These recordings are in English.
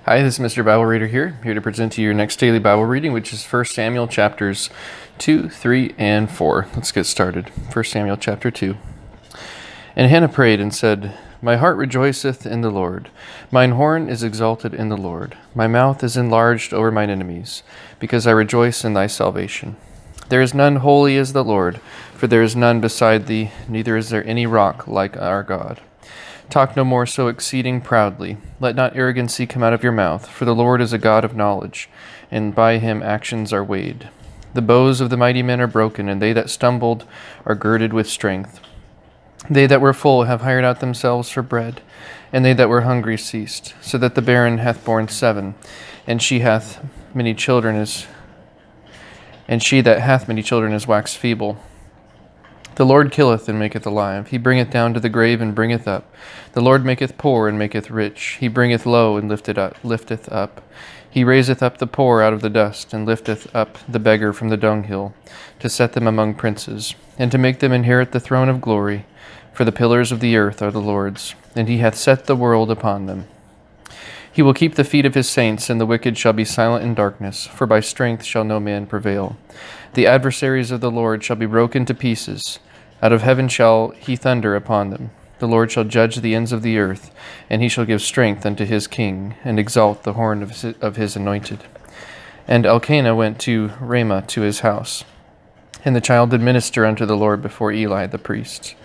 Hi, this is Mr. Bible Reader here to present to you your next daily Bible reading, which is 1 Samuel chapters 2, 3, and 4. Let's get started. 1 Samuel chapter 2. And Hannah prayed and said, My heart rejoiceth in the Lord. Mine horn is exalted in the Lord. My mouth is enlarged over mine enemies, because I rejoice in thy salvation. There is none holy as the Lord, for there is none beside thee, neither is there any rock like our God. Talk no more so exceeding proudly. Let not arrogancy come out of your mouth, for the Lord is a God of knowledge, and by him actions are weighed. The bows of the mighty men are broken, and they that stumbled are girded with strength. They that were full have hired out themselves for bread, and they that were hungry ceased, so that the barren hath borne 7, and she that hath many children is waxed feeble. The Lord killeth and maketh alive. He bringeth down to the grave and bringeth up. The Lord maketh poor and maketh rich. He bringeth low and lifteth up. He raiseth up the poor out of the dust, and lifteth up the beggar from the dunghill, to set them among princes, and to make them inherit the throne of glory. For the pillars of the earth are the Lord's, and he hath set the world upon them. He will keep the feet of his saints, and the wicked shall be silent in darkness, for by strength shall no man prevail. The adversaries of the Lord shall be broken to pieces. Out of heaven shall he thunder upon them. The Lord shall judge the ends of the earth, and he shall give strength unto his king, and exalt the horn of his anointed. And Elkanah went to Ramah to his house. And the child did minister unto the Lord before Eli the priest.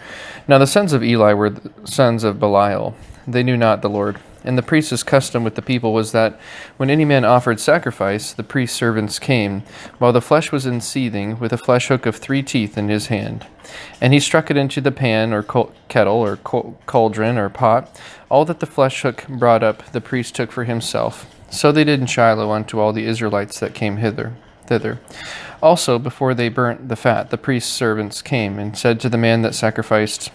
Now the sons of Eli were the sons of Belial. They knew not the Lord. And the priest's custom with the people was that when any man offered sacrifice, the priest's servants came, while the flesh was in seething, with a flesh hook of 3 teeth in his hand. And he struck it into the pan, or kettle, or cauldron, or pot. All that the flesh hook brought up, the priest took for himself. So they did in Shiloh unto all the Israelites that came thither. Also, before they burnt the fat, the priest's servants came, and said to the man that sacrificed,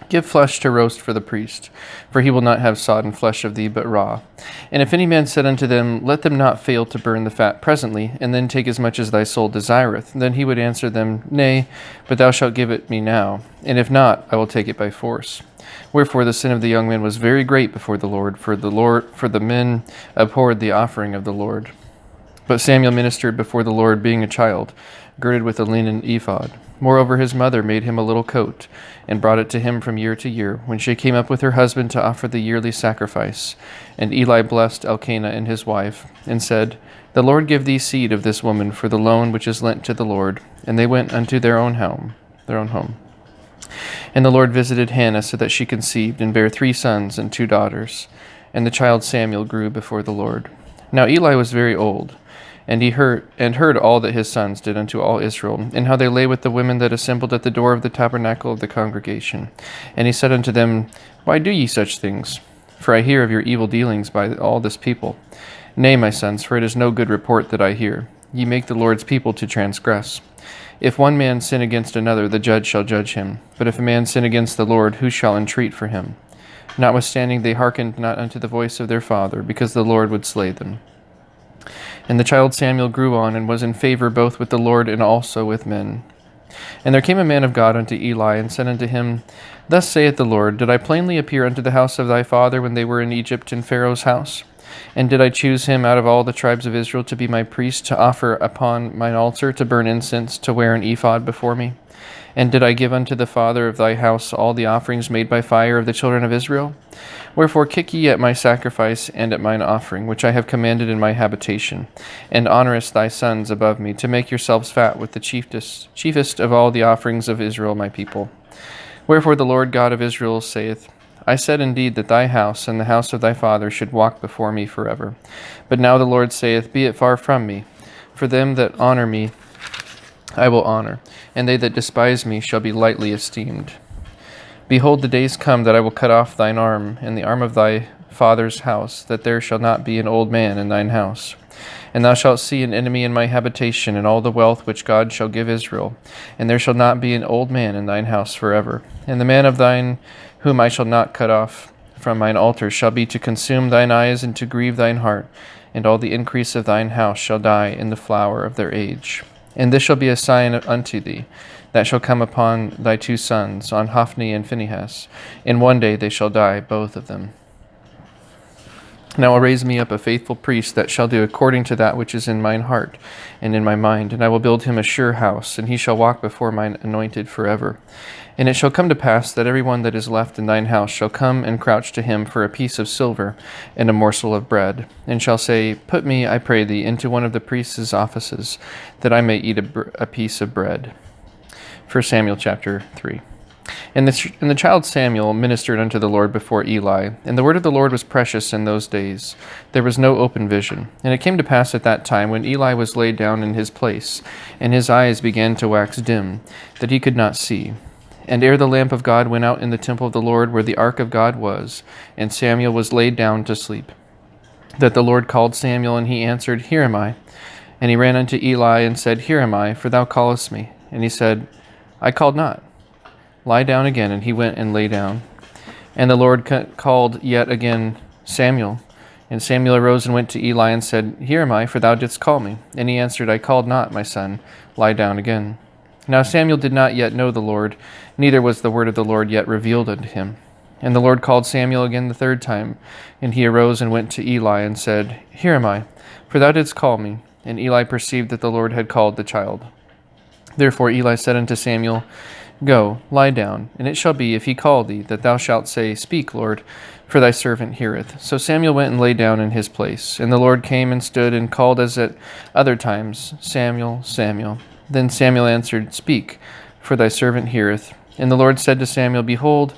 Give flesh to roast for the priest, for he will not have sodden flesh of thee, but raw. And if any man said unto them, Let them not fail to burn the fat presently, and then take as much as thy soul desireth, then he would answer them, Nay, but thou shalt give it me now, and if not, I will take it by force. Wherefore the sin of the young men was very great before the Lord, for the men abhorred the offering of the Lord. But Samuel ministered before the Lord, being a child, girded with a linen ephod. Moreover, his mother made him a little coat, and brought it to him from year to year, when she came up with her husband to offer the yearly sacrifice. And Eli blessed Elkanah and his wife, and said, The Lord give thee seed of this woman for the loan which is lent to the Lord. And they went unto their own home. And the Lord visited Hannah, so that she conceived, and bare 3 sons and 2 daughters. And the child Samuel grew before the Lord. Now Eli was very old, and he heard all that his sons did unto all Israel, and how they lay with the women that assembled at the door of the tabernacle of the congregation. And he said unto them, Why do ye such things? For I hear of your evil dealings by all this people. Nay, my sons, for it is no good report that I hear. Ye make the Lord's people to transgress. If one man sin against another, the judge shall judge him. But if a man sin against the Lord, who shall entreat for him? Notwithstanding they hearkened not unto the voice of their father, because the Lord would slay them. And the child Samuel grew on, and was in favor both with the Lord and also with men. And there came a man of God unto Eli, and said unto him, Thus saith the Lord, Did I plainly appear unto the house of thy father when they were in Egypt in Pharaoh's house? And did I choose him out of all the tribes of Israel to be my priest, to offer upon mine altar, to burn incense, to wear an ephod before me? And did I give unto the father of thy house all the offerings made by fire of the children of Israel? Wherefore kick ye at my sacrifice and at mine offering, which I have commanded in my habitation, and honourest thy sons above me, to make yourselves fat with the chiefest of all the offerings of Israel my people. Wherefore the Lord God of Israel saith, I said indeed that thy house and the house of thy father should walk before me forever. But now the Lord saith, Be it far from me, for them that honour me I will honour, and they that despise me shall be lightly esteemed. Behold, the days come that I will cut off thine arm, and the arm of thy father's house, that there shall not be an old man in thine house. And thou shalt see an enemy in my habitation, and all the wealth which God shall give Israel. And there shall not be an old man in thine house forever. And the man of thine, whom I shall not cut off from mine altar, shall be to consume thine eyes and to grieve thine heart. And all the increase of thine house shall die in the flower of their age. And this shall be a sign unto thee, that shall come upon thy 2 sons, on Hophni and Phinehas. In one day they shall die, both of them. And I will raise me up a faithful priest that shall do according to that which is in mine heart and in my mind. And I will build him a sure house, and he shall walk before mine anointed forever. And it shall come to pass that every one that is left in thine house shall come and crouch to him for a piece of silver and a morsel of bread, and shall say, Put me, I pray thee, into one of the priest's offices, that I may eat a piece of bread. 1 Samuel chapter 3. And the child Samuel ministered unto the Lord before Eli, and the word of the Lord was precious in those days. There was no open vision. And it came to pass at that time, when Eli was laid down in his place, and his eyes began to wax dim, that he could not see. And ere the lamp of God went out in the temple of the Lord, where the ark of God was, and Samuel was laid down to sleep, that the Lord called Samuel, and he answered, Here am I. And he ran unto Eli, and said, Here am I, for thou callest me. And he said, I called not. Lie down again. And he went and lay down. And the Lord called yet again Samuel. And Samuel arose and went to Eli and said, Here am I, for thou didst call me. And he answered, I called not, my son. Lie down again. Now Samuel did not yet know the Lord, neither was the word of the Lord yet revealed unto him. And the Lord called Samuel again the third time. And he arose and went to Eli and said, Here am I, for thou didst call me. And Eli perceived that the Lord had called the child. Therefore Eli said unto Samuel, Go, lie down, and it shall be, if he call thee, that thou shalt say, Speak, Lord, for thy servant heareth. So Samuel went and lay down in his place. And the Lord came and stood and called as at other times, Samuel, Samuel. Then Samuel answered, Speak, for thy servant heareth. And the Lord said to Samuel, Behold,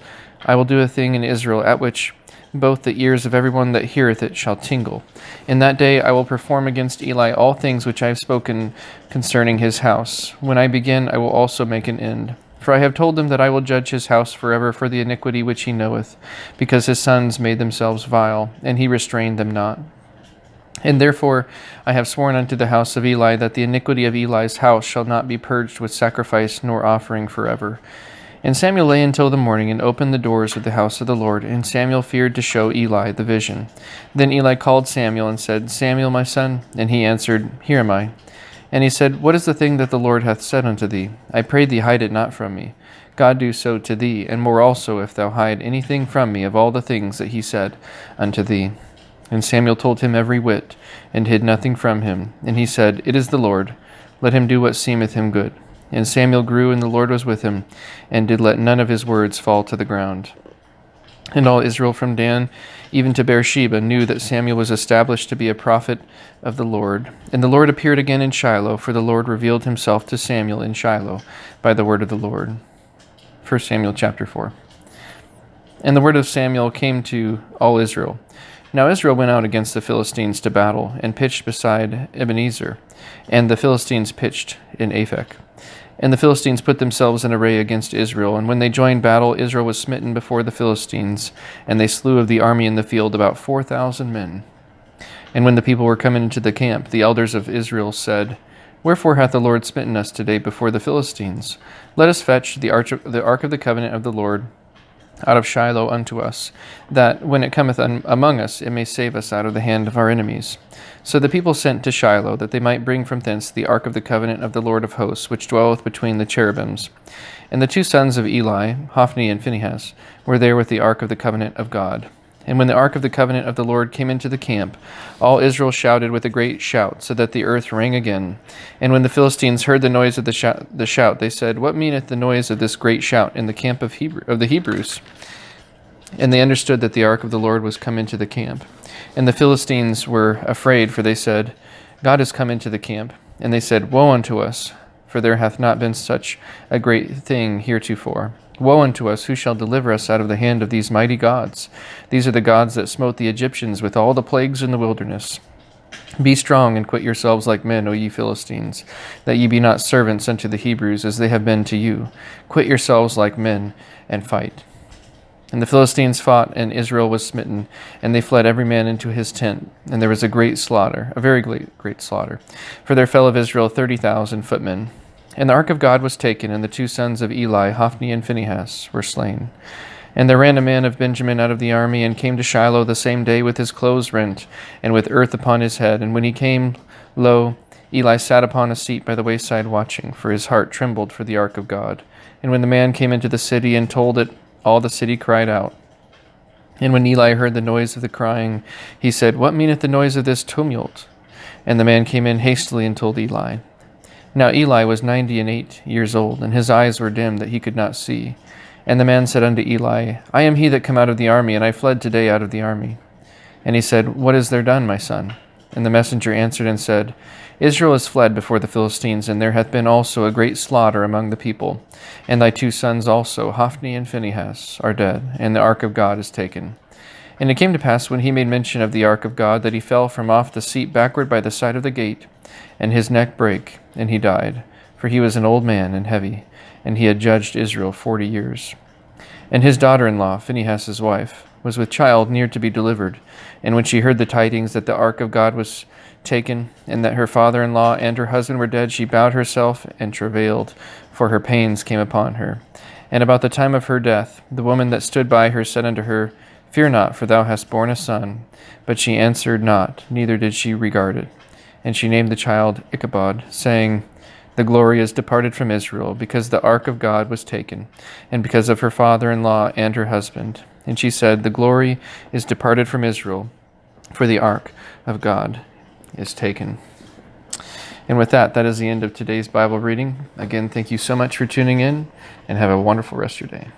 I will do a thing in Israel, at which both the ears of every one that heareth it shall tingle. In that day I will perform against Eli all things which I have spoken concerning his house. When I begin, I will also make an end. For I have told him that I will judge his house forever for the iniquity which he knoweth, because his sons made themselves vile, and he restrained them not. And therefore I have sworn unto the house of Eli that the iniquity of Eli's house shall not be purged with sacrifice nor offering forever. And Samuel lay until the morning, and opened the doors of the house of the Lord, and Samuel feared to show Eli the vision. Then Eli called Samuel, and said, Samuel, my son? And he answered, Here am I. And he said, What is the thing that the Lord hath said unto thee? I pray thee, hide it not from me. God do so to thee, and more also, if thou hide anything from me of all the things that he said unto thee. And Samuel told him every whit, and hid nothing from him. And he said, It is the Lord. Let him do what seemeth him good. And Samuel grew, and the Lord was with him, and did let none of his words fall to the ground. And all Israel from Dan even to Beersheba knew that Samuel was established to be a prophet of the Lord. And the Lord appeared again in Shiloh, for the Lord revealed himself to Samuel in Shiloh by the word of the Lord. 1 Samuel chapter 4. And the word of Samuel came to all Israel. Now Israel went out against the Philistines to battle, and pitched beside Ebenezer, and the Philistines pitched in Aphek. And the Philistines put themselves in array against Israel, and when they joined battle, Israel was smitten before the Philistines, and they slew of the army in the field about 4,000 men. And when the people were come into the camp, the elders of Israel said, Wherefore hath the Lord smitten us today before the Philistines? Let us fetch the ark of the covenant of the Lord out of Shiloh unto us, that when it cometh among us, it may save us out of the hand of our enemies. So the people sent to Shiloh, that they might bring from thence the ark of the covenant of the Lord of hosts, which dwelleth between the cherubims. And the two sons of Eli, Hophni and Phinehas, were there with the ark of the covenant of God. And when the ark of the covenant of the Lord came into the camp, all Israel shouted with a great shout, so that the earth rang again. And when the Philistines heard the noise of the shout, they said, What meaneth the noise of this great shout in the camp of the Hebrews? And they understood that the ark of the Lord was come into the camp. And the Philistines were afraid, for they said, God is come into the camp. And they said, Woe unto us, for there hath not been such a great thing heretofore. Woe unto us, who shall deliver us out of the hand of these mighty gods? These are the gods that smote the Egyptians with all the plagues in the wilderness. Be strong and quit yourselves like men, O ye Philistines, that ye be not servants unto the Hebrews, as they have been to you. Quit yourselves like men, and fight. And the Philistines fought, and Israel was smitten, and they fled every man into his tent. And there was a great slaughter, a very great slaughter. For there fell of Israel 30,000 footmen. And the ark of God was taken, and the two sons of Eli, Hophni and Phinehas, were slain. And there ran a man of Benjamin out of the army, and came to Shiloh the same day with his clothes rent, and with earth upon his head. And when he came, lo, Eli sat upon a seat by the wayside watching, for his heart trembled for the ark of God. And when the man came into the city and told it, all the city cried out. And when Eli heard the noise of the crying, he said, "What meaneth the noise of this tumult?" And the man came in hastily and told Eli. Now Eli was 98 years old, and his eyes were dim, that he could not see. And the man said unto Eli, I am he that come out of the army, and I fled today out of the army. And he said, What is there done, my son? And the messenger answered and said, Israel is fled before the Philistines, and there hath been also a great slaughter among the people. And thy 2 sons also, Hophni and Phinehas, are dead, and the ark of God is taken. And it came to pass, when he made mention of the ark of God, that he fell from off the seat backward by the side of the gate, and his neck brake, and he died. For he was an old man and heavy, and he had judged Israel 40 years. And his daughter-in-law, Phinehas' wife, was with child near to be delivered. And when she heard the tidings that the ark of God was taken, and that her father-in-law and her husband were dead, she bowed herself and travailed, for her pains came upon her. And about the time of her death, the woman that stood by her said unto her, Fear not, for thou hast borne a son. But she answered not, neither did she regard it. And she named the child Ichabod, saying, The glory is departed from Israel, because the ark of God was taken, and because of her father-in-law and her husband. And she said, The glory is departed from Israel, for the ark of God is taken. And with that, that is the end of today's Bible reading. Again, thank you so much for tuning in, and have a wonderful rest of your day.